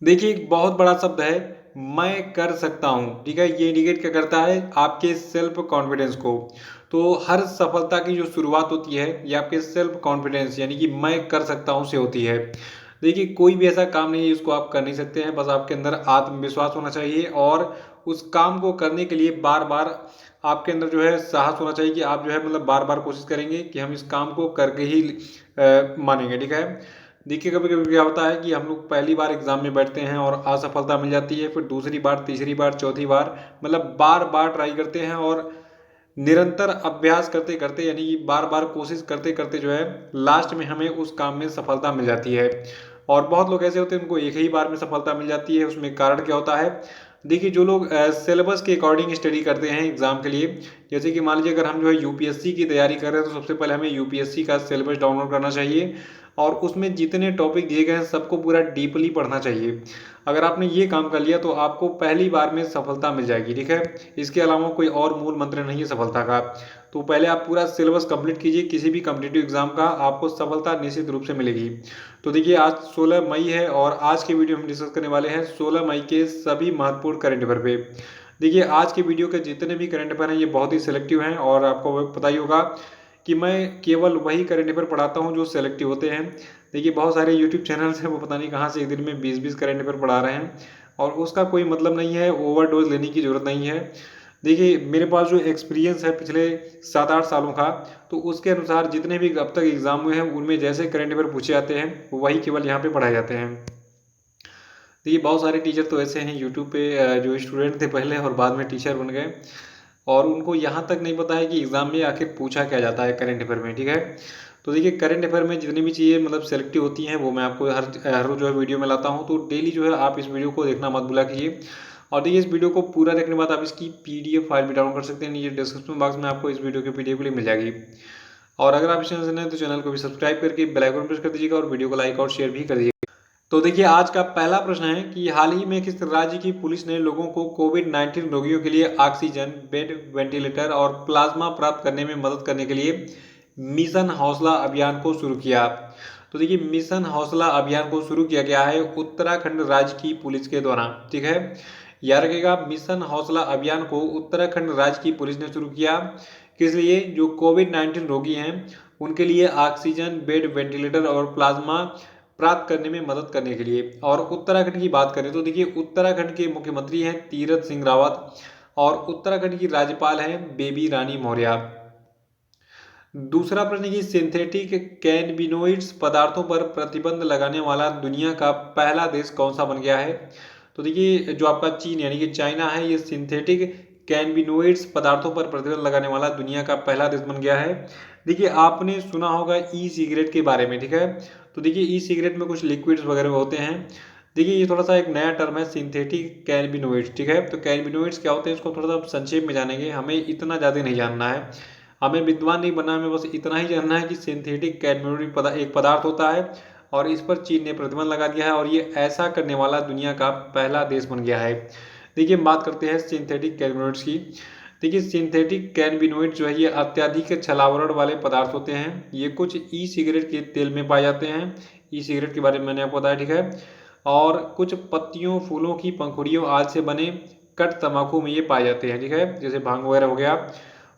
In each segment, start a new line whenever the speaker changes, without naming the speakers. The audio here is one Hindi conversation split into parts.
देखिए, एक बहुत बड़ा शब्द है, मैं कर सकता हूँ, ठीक है? ये इंडिकेट क्या करता है? आपके सेल्फ कॉन्फिडेंस को। तो हर सफलता की जो शुरुआत होती है, ये आपके सेल्फ कॉन्फिडेंस यानी कि मैं कर सकता हूँ से होती है। देखिए, कोई भी ऐसा काम नहीं है जिसको आप कर नहीं सकते हैं, बस आपके अंदर आत्मविश्वास होना चाहिए और उस काम को करने के लिए बार-बार आपके अंदर जो है साहस होना चाहिए कि आप जो है मतलब बार-बार कोशिश करेंगे कि हम इस काम को करके ही मानेंगे, ठीक है? देखिए, कभी-कभी क्या होता है कि हम लोग पहली बार एग्ज़ाम में बैठते हैं और असफलता मिल जाती है, फिर दूसरी बार, तीसरी बार, चौथी बार मतलब बार-बार ट्राई करते हैं और निरंतर अभ्यास करते-करते यानी कि बार-बार कोशिश करते-करते जो है लास्ट में हमें उस काम में सफलता मिल जाती है। और बहुत लोग ऐसे होते हैं उनको एक ही बार में सफलता मिल जाती है, उसमें कारण क्या होता है? देखिए, जो लोग सिलेबस के अकॉर्डिंग स्टडी करते हैं एग्ज़ाम के लिए, जैसे कि मान लीजिए अगर हम जो है यूपीएससी की तैयारी कर रहे हैं, तो सबसे पहले हमें यूपीएससी का सिलेबस डाउनलोड करना चाहिए और उसमें जितने टॉपिक दिए गए हैं सबको पूरा डीपली पढ़ना चाहिए। अगर आपने ये काम कर लिया तो आपको पहली बार में सफलता मिल जाएगी, ठीक है? इसके अलावा कोई और मूल मंत्र नहीं है सफलता का। तो पहले आप पूरा सिलेबस कंप्लीट कीजिए किसी भी कॉम्पिटिटिव एग्ज़ाम का, आपको सफलता निश्चित रूप से मिलेगी। तो देखिए, आज 16 मई है और आज के वीडियो में हम डिस्कस करने वाले हैं 16 मई के सभी महत्वपूर्ण करंट अफेयर पे। देखिए, आज के वीडियो के जितने भी करंट अफेयर हैं ये बहुत ही सिलेक्टिव हैं और आपको पता ही होगा कि मैं केवल वही करंट अफेयर पढ़ाता हूँ जो सिलेक्टिव होते हैं। देखिए, बहुत सारे यूट्यूब चैनल्स हैं वो पता नहीं कहाँ से एक दिन में 20-20 करंट अफेयर पढ़ा रहे हैं और उसका कोई मतलब नहीं है, ओवरडोज़ लेने की ज़रूरत नहीं है। देखिए, मेरे पास जो एक्सपीरियंस है पिछले 7-8 सालों का, तो उसके अनुसार जितने भी अब तक एग्ज़ाम हुए हैं उनमें जैसे करंट अफेयर पूछे जाते हैं, वही केवल यहाँ पे पढ़ाए जाते हैं। देखिए, बहुत सारे टीचर तो ऐसे हैं यूट्यूब पे जो स्टूडेंट थे पहले और बाद में टीचर बन गए और उनको यहाँ तक नहीं पता है कि एग्ज़ाम में आखिर पूछा क्या जाता है करंट अफेयर में, ठीक है? तो देखिए, करंट अफेयर में जितनी भी चीज़ें मतलब सेलेक्टिव होती हैं वो मैं आपको हर रोज़ जो है वीडियो में लाता हूँ, तो डेली जो है आप इस वीडियो को देखना मत भूला कीजिए। और देखिए, इस वीडियो को पूरा देखने के बाद आप इसकी पीडीएफ फाइल भी डाउनलोड कर सकते हैं, नीचे डिस्क्रिप्शन बॉक्स में आपको इस वीडियो की पीडीएफ लिंक मिल जाएगी। और अगर आप इस चैनल से नए हैं तो चैनल को भी सब्सक्राइब करके बेल आइकन प्रेस कर दीजिएगा और वीडियो को लाइक और शेयर भी कर दीजिएगा। तो देखिए, आज का पहला प्रश्न है कि हाल ही में किस राज्य की पुलिस ने लोगों को कोविड-19 रोगियों के लिए ऑक्सीजन, बेड, वेंटिलेटर और प्लाज्मा प्राप्त करने में मदद करने के लिए मिशन हौसला अभियान को शुरू किया? तो देखिए, मिशन हौसला अभियान को शुरू किया गया है उत्तराखंड राज्य की पुलिस के द्वारा, ठीक है? याद रखिएगा, मिशन हौसला अभियान को उत्तराखंड राज्य की पुलिस ने शुरू किया। किस लिए? जो कोविड-19 रोगी हैं उनके लिए ऑक्सीजन, बेड, वेंटिलेटर और प्लाज्मा प्राप्त करने में मदद करने के लिए। और उत्तराखंड की बात करें तो देखिए, उत्तराखंड के मुख्यमंत्री हैं तीरथ सिंह रावत और उत्तराखंड की राज्यपाल हैं बेबी रानी मौर्य। दूसरा प्रश्न की सिंथेटिक कैनबिनोइड्स पदार्थों पर प्रतिबंध लगाने वाला दुनिया का पहला देश कौन सा बन गया है? तो देखिए, जो आपका चीन यानी कि चाइना है, ये सिंथेटिक कैनबिनोइड्स पदार्थों पर प्रतिबंध लगाने वाला दुनिया का पहला देश बन गया है। देखिए, आपने सुना होगा ई सिगरेट के बारे में, ठीक है? तो देखिए, ई सिगरेट में कुछ लिक्विड्स वगैरह होते हैं। देखिए, ये थोड़ा सा एक नया टर्म है सिंथेटिक कैनबिनोइड्स, ठीक है? तो कैनबिनोइड्स क्या होते हैं इसको थोड़ा सा संक्षेप में जानेंगे, हमें इतना ज़्यादा नहीं जानना है। हमें विद्वान नहीं बनना है, हमें बस इतना ही जानना है कि सिंथेटिक कैडमियम एक पदार्थ होता है और इस पर चीन ने प्रतिबंध लगा दिया है और ये ऐसा करने वाला दुनिया का पहला देश बन गया है। देखिए, हम बात करते हैं सिंथेटिक कैनबिनोइड्स की। देखिए, सिंथेटिक कैनबिनोइड जो है ये अत्यधिक छलावरण वाले पदार्थ होते हैं। ये कुछ ई सिगरेट के तेल में पाए जाते हैं। ई सिगरेट के बारे में मैंने आपको बताया, ठीक है? और कुछ पत्तियों, फूलों की पंखुड़ियों आदि से बने कट तंबाकू में ये पाए जाते हैं, ठीक है? जैसे भांग वगैरह हो गया।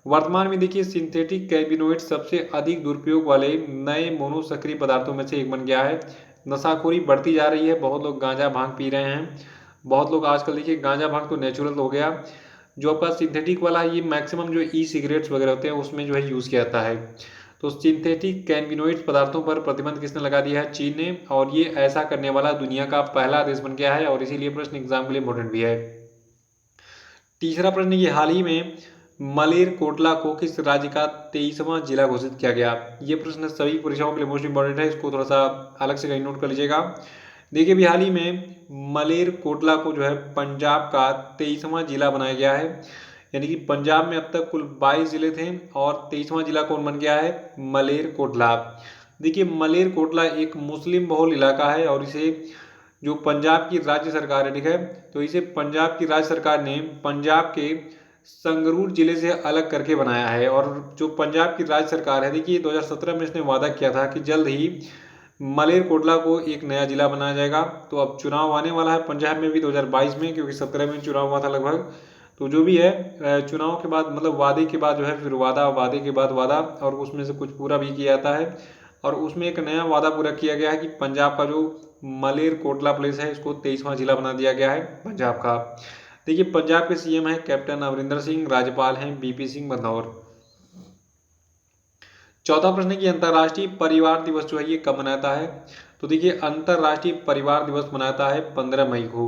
वर्तमान में देखिए, सिंथेटिक कैनबिनोइड सबसे अधिक दुरुपयोग वाले नए मोनोसक्रिय पदार्थों में से एक बन गया है। नशाखोरी बढ़ती जा रही है, बहुत लोग गांजा भांग पी रहे हैं। बहुत लोग आजकल देखिए, गांजा भांग तो नेचुरल हो गया, जो आपका सिंथेटिक वाला है ये मैक्सिमम जो ई सिगरेट्स वगैरह होते हैं उसमें जो है यूज़ किया जाता है। तो सिंथेटिक कैनबिनोइड पदार्थों पर प्रतिबंध किसने लगा दिया है? चीन ने। और ये ऐसा करने वाला दुनिया का पहला देश बन गया है और इसीलिए प्रश्न एग्जाम के लिए इंपॉर्टेंट भी है। तीसरा प्रश्न, ये हाल ही में मलेरकोटला को किस राज्य का 23वां जिला घोषित किया गया? ये प्रश्न सभी परीक्षाओं के लिए मोस्ट इंपॉर्टेंट है, इसको थोड़ा सा अलग से कहीं नोट कर लीजिएगा। देखिए, अभी हाल ही में मलेरकोटला को जो है पंजाब का 23वां जिला बनाया गया है। यानी कि पंजाब में अब तक कुल 22 जिले थे और 23वां जिला कौन बन गया है? मलेरकोटला। देखिए, मलेरकोटला एक मुस्लिम बहुल इलाका है और इसे जो पंजाब की राज्य सरकार है, ठीक है? तो इसे पंजाब की राज्य सरकार ने पंजाब के संगरूर जिले से अलग करके बनाया है। और जो पंजाब की राज्य सरकार है, देखिए 2017 में इसने वादा किया था कि जल्द ही मलेरकोटला को एक नया जिला बनाया जाएगा। तो अब चुनाव आने वाला है पंजाब में भी 2022 में, क्योंकि 17 में चुनाव हुआ था लगभग। तो जो भी है चुनाव के बाद मतलब वादे के बाद जो है फिर वादा, वादे के बाद वादा, और उसमें से कुछ पूरा भी किया जाता है। और उसमें एक नया वादा पूरा किया गया है कि पंजाब का जो मलेरकोटला प्लेस है इसको 23वां जिला बना दिया गया है पंजाब का। देखिए पंजाब के सीएम हैं कैप्टन अमरिंदर सिंह, राज्यपाल हैं बीपी सिंह बदनौर। चौथा प्रश्न है कि अंतर्राष्ट्रीय परिवार दिवस जो है ये कब मनाता है। तो देखिए अंतर्राष्ट्रीय परिवार दिवस मनाता है 15 मई को।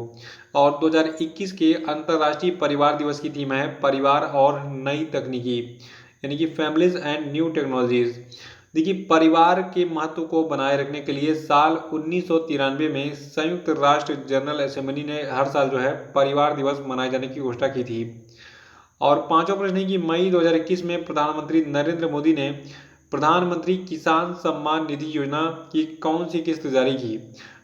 और 2021 के अंतर्राष्ट्रीय परिवार दिवस की थीम है परिवार और नई तकनीकी, यानी कि फैमिलीज एंड न्यू टेक्नोलॉजीज। देखिए परिवार के महत्व को बनाए रखने के लिए साल 1993 में संयुक्त राष्ट्र जनरल असेंबली ने हर साल जो है परिवार दिवस मनाए जाने की घोषणा की थी। और पांचवा प्रश्न है कि मई 2021 में प्रधानमंत्री नरेंद्र मोदी ने प्रधानमंत्री किसान सम्मान निधि योजना की कौन सी किस्त जारी की।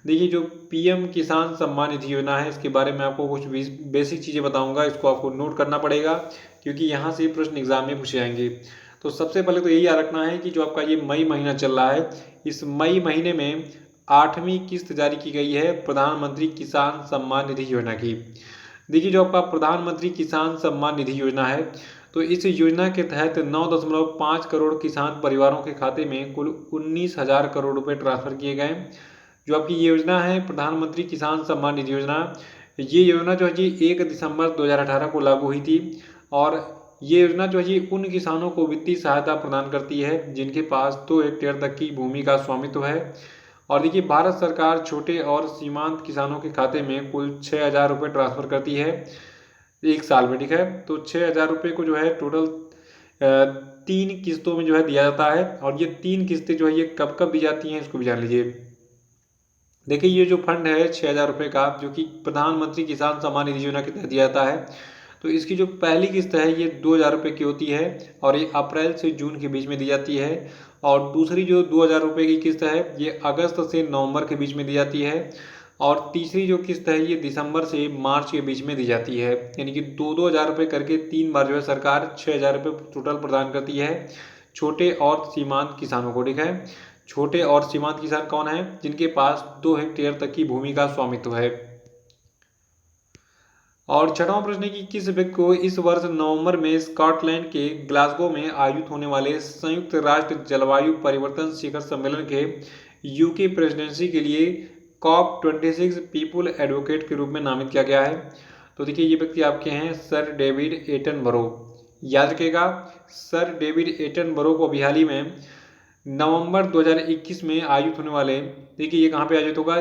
देखिए जो पीएम किसान सम्मान निधि योजना है इसके बारे में आपको कुछ बेसिक चीज़ें बताऊंगा, इसको आपको नोट करना पड़ेगा क्योंकि यहाँ से प्रश्न एग्जाम में पूछे जाएंगे। तो सबसे पहले तो यही याद रखना है कि जो आपका ये मई महीना चल रहा है, इस मई महीने में 8वीं किस्त जारी की गई है प्रधानमंत्री किसान सम्मान निधि योजना की। देखिए जो आपका प्रधानमंत्री किसान सम्मान निधि योजना है, तो इस योजना के तहत 9.5 करोड़ किसान परिवारों के खाते में कुल 19,000 करोड़ रुपए ट्रांसफर किए गए। जो आपकी ये योजना है प्रधानमंत्री किसान सम्मान निधि योजना, ये योजना जो है जी 1 दिसंबर 2018 को लागू हुई थी। और ये योजना जो है जी उन किसानों को वित्तीय सहायता प्रदान करती है जिनके पास 2 हेक्टेयर तक की भूमि का स्वामित्व है। और देखिए भारत सरकार छोटे और सीमांत किसानों के खाते में कुल 6,000 रुपये ट्रांसफर करती है एक साल में, ठीक है। तो 6,000 रुपये को जो है टोटल 3 किस्तों में जो है दिया जाता है। और ये 3 किस्तें जो है ये कब कब दी जाती हैं इसको भी जान लीजिए। देखिए ये जो फंड है 6,000 रुपये का, जो कि प्रधानमंत्री किसान सम्मान निधि योजना के तहत दिया जाता है, तो इसकी जो पहली किस्त है ये 2,000 रुपये की होती है और ये अप्रैल से जून के बीच में दी जाती है। और दूसरी जो 2,000 रुपये की किस्त है ये अगस्त से नवंबर के बीच में दी जाती है। और तीसरी जो किस्त है ये दिसंबर से मार्च के बीच में दी जाती है। यानी कि 2-2 हज़ार रुपये करके 3 बार जो है सरकार 6,000 रुपये टोटल प्रदान करती है छोटे और सीमांत किसानों को, ठीक है। छोटे और सीमांत किसान कौन है? जिनके पास 2 हेक्टेयर तक की भूमि का स्वामित्व है। और छठवां प्रश्न है कि किस व्यक्ति को इस वर्ष नवंबर में स्कॉटलैंड के ग्लासगो में आयोजित होने वाले संयुक्त राष्ट्र जलवायु परिवर्तन शिखर सम्मेलन के यूके प्रेसिडेंसी के लिए COP26 पीपुल एडवोकेट के रूप में नामित किया गया है। तो देखिए ये व्यक्ति आपके हैं सर डेविड एटनबरो। याद रखिएगा सर डेविड एटनबरो को अभी हाल ही में नवंबर 2021 में आयोजित होने वाले, देखिए ये कहाँ पे आयोजित होगा?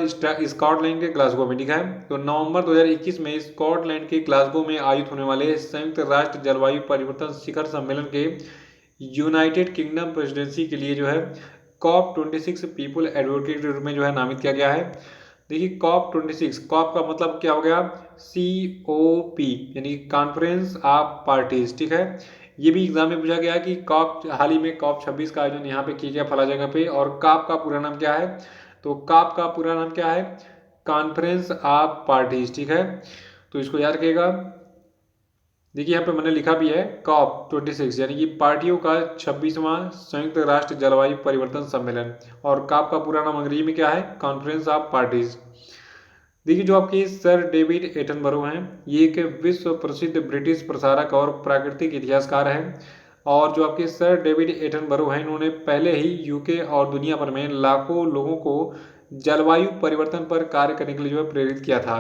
स्कॉटलैंड के ग्लासगो में, ठीक है। तो नवंबर 2021 में स्कॉटलैंड के ग्लासगो में आयोजित होने वाले संयुक्त राष्ट्र जलवायु परिवर्तन शिखर सम्मेलन के यूनाइटेड किंगडम प्रेसिडेंसी के लिए जो है COP26 पीपुल एडवोकेट के रूप में जो है नामित किया गया है। देखिए COP26, कॉप का मतलब क्या हो गया? COP यानी कॉन्फ्रेंस ऑफ पार्टीज, ठीक है। ये भी एग्जाम में पूछा गया कि कॉप हाल ही में COP26 का आयोजन यहाँ पे किया गया फला जगह पे, और कॉप का पूरा नाम क्या है? तो कॉप का पूरा नाम क्या है? कॉन्फ्रेंस ऑफ पार्टीज, ठीक है। तो इसको याद रखिएगा। देखिए यहाँ पे मैंने लिखा भी है COP26 यानी कि पार्टियों का 26वां संयुक्त राष्ट्र जलवायु परिवर्तन सम्मेलन। और कॉप का पूरा नाम अंग्रेजी में क्या है? Conference of parties. देखिए जो आपके सर डेविड एटनबरो हैं ये एक विश्व प्रसिद्ध ब्रिटिश प्रसारक और प्राकृतिक इतिहासकार हैं। और जो आपके सर डेविड एटनबरो हैं इन्होंने पहले ही यूके और दुनिया भर में लाखों लोगों को जलवायु परिवर्तन पर कार्य करने के लिए जो है प्रेरित किया था।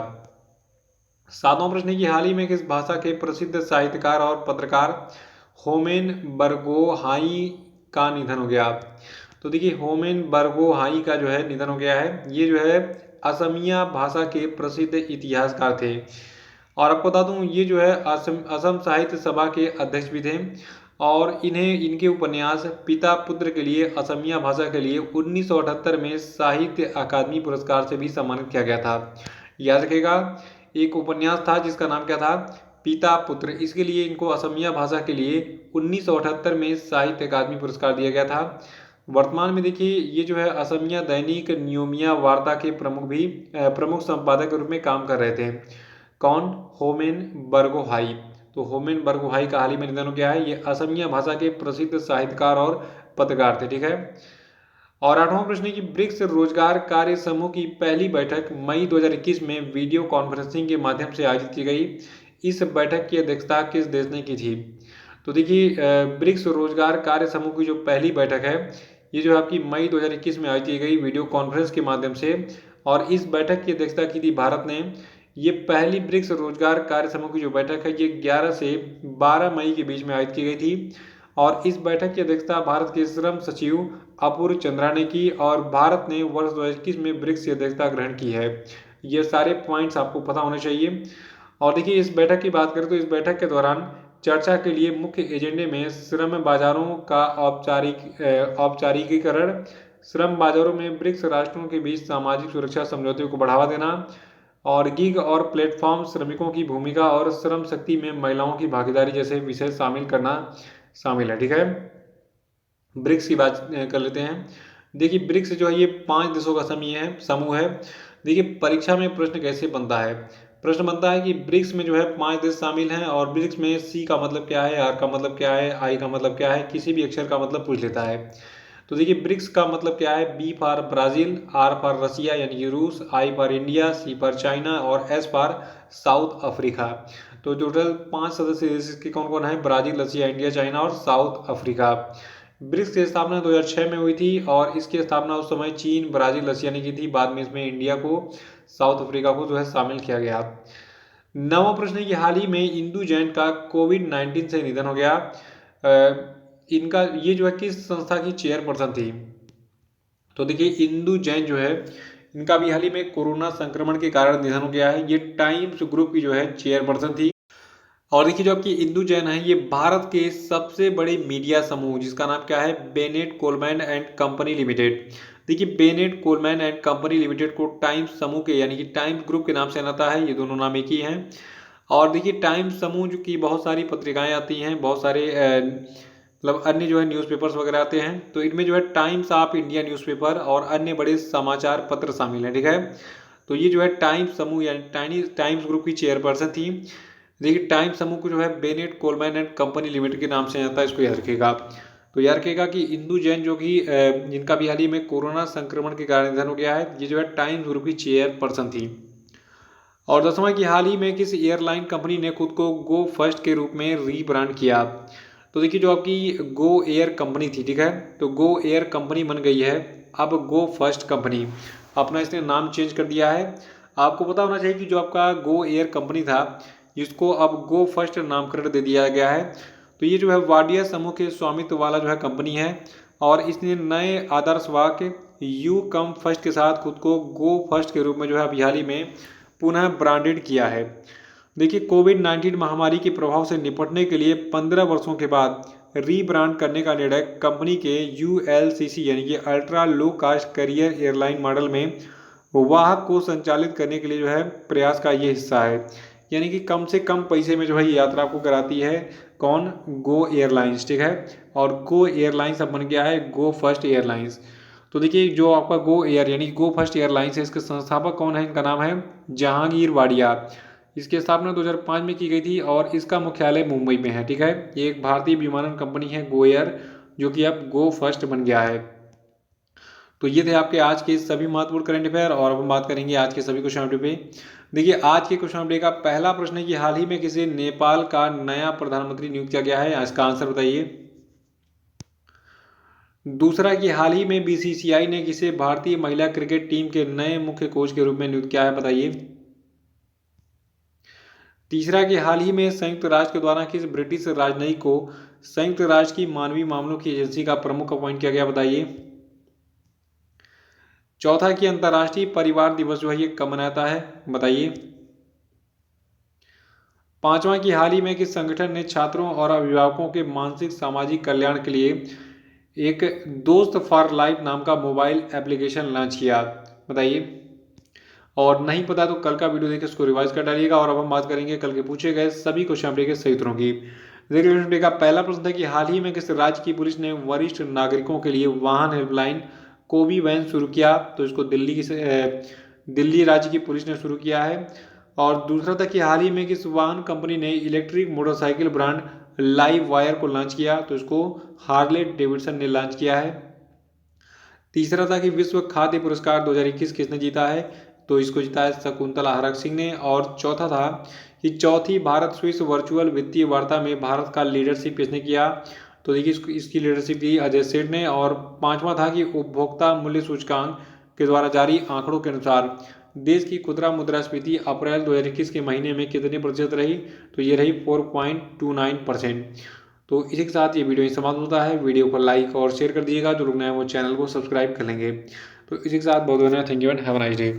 सातवां प्रश्न है कि हाल ही में किस भाषा के प्रसिद्ध साहित्यकार और पत्रकार होमेन बरगोहाई का निधन हो गया। तो देखिए होमेन बरगोहाई का जो है निधन हो गया है। ये जो है असमिया भाषा के प्रसिद्ध इतिहासकार थे। और आपको बता दूं ये जो है असम साहित्य सभा के अध्यक्ष भी थे। और इन्हें इनके उपन्यास पिता पुत्र के लिए असमिया भाषा के लिए 1978 में साहित्य अकादमी पुरस्कार से भी सम्मानित किया गया था। याद रखिएगा एक उपन्यास था जिसका नाम क्या था? पिता पुत्र। इसके लिए इनको असमिया भाषा के लिए 1978 में साहित्य अकादमी पुरस्कार दिया गया था। वर्तमान में देखिए ये जो है असमिया दैनिक नियोमिया वार्ता के प्रमुख संपादक के रूप में काम कर रहे थे। कौन? होमेन बरगोहाई। तो होमेन बरगोहाई का हाल ही में निधन हो गया है। ये असमिया भाषा के प्रसिद्ध साहित्यकार और पत्रकार थे, ठीक है। और 8वां प्रश्न है कि ब्रिक्स रोजगार कार्य समूह की पहली बैठक मई 2021 में वीडियो कॉन्फ्रेंसिंग के माध्यम से आयोजित की गई। इस बैठक की अध्यक्षता किस देश ने की थी? तो देखिए ब्रिक्स रोजगार कार्य समूह की जो पहली बैठक है, ये जो आपकी मई 2021 में आयोजित की गई वीडियो कॉन्फ्रेंस के माध्यम से, और इस बैठक की अध्यक्षता की थी भारत ने। ये पहली ब्रिक्स रोजगार कार्य समूह की जो बैठक है, ये 11 से 12 मई के बीच में आयोजित की गई थी, और इस बैठक की अध्यक्षता भारत के श्रम सचिव अपूर्व चंद्रा ने की, और भारत ने वर्ष 2021 में ब्रिक्स की अध्यक्षता ग्रहण की है। ये सारे पॉइंट्स आपको पता होने चाहिए। और देखिए इस बैठक की बात करें तो इस बैठक के दौरान चर्चा के लिए मुख्य एजेंडे में श्रम बाजारों का औपचारिकीकरण, श्रम बाजारों में ब्रिक्स राष्ट्रों के बीच सामाजिक सुरक्षा समझौते को बढ़ावा देना, और गिग और प्लेटफॉर्म श्रमिकों की भूमिका और श्रम शक्ति में महिलाओं की भागीदारी जैसे विषय शामिल करना शामिल है। ठीक है, ब्रिक्स की बात कर लेते हैं। देखिए ब्रिक्स जो है ये 5 देशों का समूह है। देखिए परीक्षा में प्रश्न कैसे बनता है, प्रश्न बनता है कि ब्रिक्स में जो है 5 देश शामिल हैं, और ब्रिक्स में सी का मतलब क्या है, आर का मतलब क्या है, आई का मतलब क्या है, किसी भी अक्षर का मतलब पूछ लेता है। तो देखिए ब्रिक्स का मतलब क्या है, B for Brazil, R for Russia यानी कि रूस, I for India, C for China और एस फॉर साउथ अफ्रीका। तो टोटल 5 सदस्य देश के कौन कौन है, ब्राजील, रसिया, इंडिया, चाइना और साउथ अफ्रीका। ब्रिक्स की स्थापना 2006 में हुई थी, और इसकी स्थापना उस समय चीन, ब्राजील, रसिया ने की थी। बाद में इसमें इंडिया को, साउथ अफ्रीका को जो है शामिल किया गया। 9वां प्रश्न है कि हाल ही में इंदु जैन का कोविड-19 से निधन हो गया। इनका ये जो है किस संस्था की चेयरपर्सन थी? तो देखिए इंदु जैन जो है, इनका भी हाल ही में कोरोना संक्रमण के कारण निधन हो गया है। ये टाइम्स ग्रुप की जो है चेयरपर्सन थी। और देखिए जो आपकी इंदु जैन है, ये भारत के सबसे बड़े मीडिया समूह जिसका नाम क्या है, Bennett Coleman and company limited. देखिए Bennett Coleman and company limited को टाइम्स समूह के यानी कि टाइम्स ग्रुप के नाम से जाता है। ये दोनों नाम एक ही हैं। और देखिए टाइम्स समूह जो की बहुत सारी पत्रिकाएं आती हैं, बहुत सारे मतलब अन्य जो है न्यूज़पेपर्स वगैरह आते हैं। तो इनमें जो है टाइम्स ऑफ इंडिया न्यूज़पेपर और अन्य बड़े समाचार पत्र शामिल हैं। ठीक है, तो ये जो है टाइम्स समूह यानी टाइम्स ग्रुप की चेयरपर्सन थी। देखिए टाइम्स समूह को जो है Bennett Coleman and company limited के नाम से जाता है, इसको याद रखिएगा। तो याद रखिएगा कि इंदु जैन जो कि जिनका भी हाल ही में कोरोना संक्रमण के कारण निधन हो गया है, ये जो है टाइम्स ग्रुप की चेयरपर्सन थी। और 10वां कि हाल ही में किस एयरलाइन कंपनी ने खुद को गो फर्स्ट के रूप में रीब्रांड किया? तो देखिए जो आपकी गो एयर कंपनी थी, ठीक है, तो गो एयर कंपनी बन गई है अब गो फर्स्ट कंपनी। अपना इसने नाम चेंज कर दिया है। आपको पता होना चाहिए कि जो आपका गो एयर कंपनी था, जिसको अब गो फर्स्ट नामकरण दे दिया गया है। तो ये जो है वाडिया समूह के स्वामित्व वाला जो है कंपनी है, और इसने नए आदर्श वाक्य यू कम फर्स्ट के साथ खुद को गो फर्स्ट के रूप में जो है अभी हाल ही में पुनः ब्रांडेड किया है। देखिए कोविड-19 महामारी के प्रभाव से निपटने के लिए 15 वर्षों के बाद रीब्रांड करने का निर्णय कंपनी के ULCC यानी कि ultra low cost carrier airline model में वाहक को संचालित करने के लिए जो है प्रयास का ये हिस्सा है। यानी कि कम से कम पैसे में जो है ये यात्रा आपको कराती है कौन, गो एयरलाइंस। ठीक है, और गो एयरलाइंस अब बन गया है गो फर्स्ट एयरलाइंस। तो देखिए जो आपका गो एयर यानी गो फर्स्ट एयरलाइंस है, इसके संस्थापक कौन है, इनका नाम है जहांगीर वाडिया। इसकी स्थापना 2005 में की गई थी, और इसका मुख्यालय मुंबई में है। ठीक है, ये एक भारतीय विमानन कंपनी है गो एयर, जो कि अब गो फर्स्ट बन गया है। तो ये थे आपके आज के सभी महत्वपूर्ण करंट अफेयर, और अब हम बात करेंगे आज के सभी क्वेश्चन अपडेट पे। देखिए आज के क्वेश्चन अपडेट का पहला प्रश्न है कि हाल ही में किसे नेपाल का नया प्रधानमंत्री नियुक्त किया गया है, इसका आंसर बताइए। दूसरा कि हाल ही में BCCI ने किसे भारतीय महिला क्रिकेट टीम के नए मुख्य कोच के रूप में नियुक्त किया है, बताइए। तीसरा कि हाल ही में संयुक्त राष्ट्र के द्वारा किस ब्रिटिश राजनयिक को संयुक्त राष्ट्र की मानवीय मामलों की एजेंसी का प्रमुख अपॉइंट किया गया, बताइए। चौथा कि अंतर्राष्ट्रीय परिवार दिवस जो है ये कब मनाता है, बताइए। पांचवा कि हाल ही में किस संगठन ने छात्रों और अभिभावकों के मानसिक सामाजिक कल्याण के लिए एक दोस्त फॉर लाइफ नाम का मोबाइल एप्लीकेशन लॉन्च किया, बताइए। और नहीं पता तो कल का वीडियो देखकर उसको रिवाइज कर डालिएगा। और अब हम बात करेंगे कल के पूछे गए सभी क्वेश्चन अपडेट के सही उत्तरों की। देखिए क्वेश्चन का पहला प्रश्न था कि हाल ही में किस राज्य की पुलिस ने वरिष्ठ नागरिकों के लिए वाहन हेल्पलाइन कोबी वैन शुरू किया? तो इसको दिल्ली राज्य की पुलिस ने शुरू किया है। और दूसरा था कि हाल ही में किस वाहन कंपनी ने electric motorcycle brand live wire को लॉन्च किया? तो इसको हार्ले डेविडसन ने लॉन्च किया है। तीसरा था कि विश्व खाद्य पुरस्कार 2021 किसने जीता है, तो इसको जीता है शकुंतला हरक सिंह ने। और चौथा था कि चौथी भारत स्विस वर्चुअल वित्तीय वार्ता में भारत का लीडरशिप किसने किया, तो देखिए इसकी लीडरशिप की अजय सेठ ने। और पांचवा था कि उपभोक्ता मूल्य सूचकांक के द्वारा जारी आंकड़ों के अनुसार देश की खुदरा मुद्रास्फीति अप्रैल 2021 के महीने में कितने प्रतिशत रही, तो ये रही 4.29%। तो इसी के साथ ये वीडियो समाप्त होता है। वीडियो को लाइक और शेयर कर दीजिएगा, जो लोग नए हैं वो चैनल को सब्सक्राइब कर लेंगे। तो इसी के साथ बहुत धन्यवाद, thank you and have a nice day.